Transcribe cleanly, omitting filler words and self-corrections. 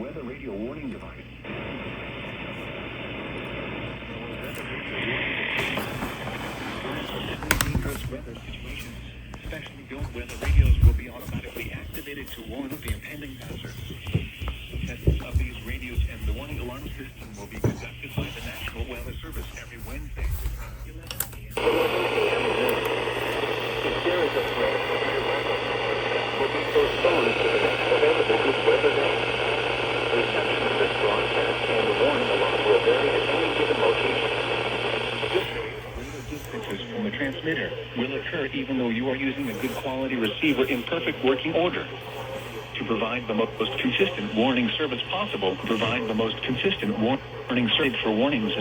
weather radio warning device. Dangerous weather situations, specially built weather radios will be automatically activated to warn of the impending hazard. Tests of these radios and the warning alarm system will be conducted by the National Weather Service every Wednesday. 11 a.m. If there is a threat, will be postponed to the next available good weather day. Reception of this broadcast and the warning alarm will vary at any given location. Distances from the transmitter will occur even though you are using a good quality receiver in perfect working order. To provide the most consistent warning service possible, provide the most consistent warning service for warnings.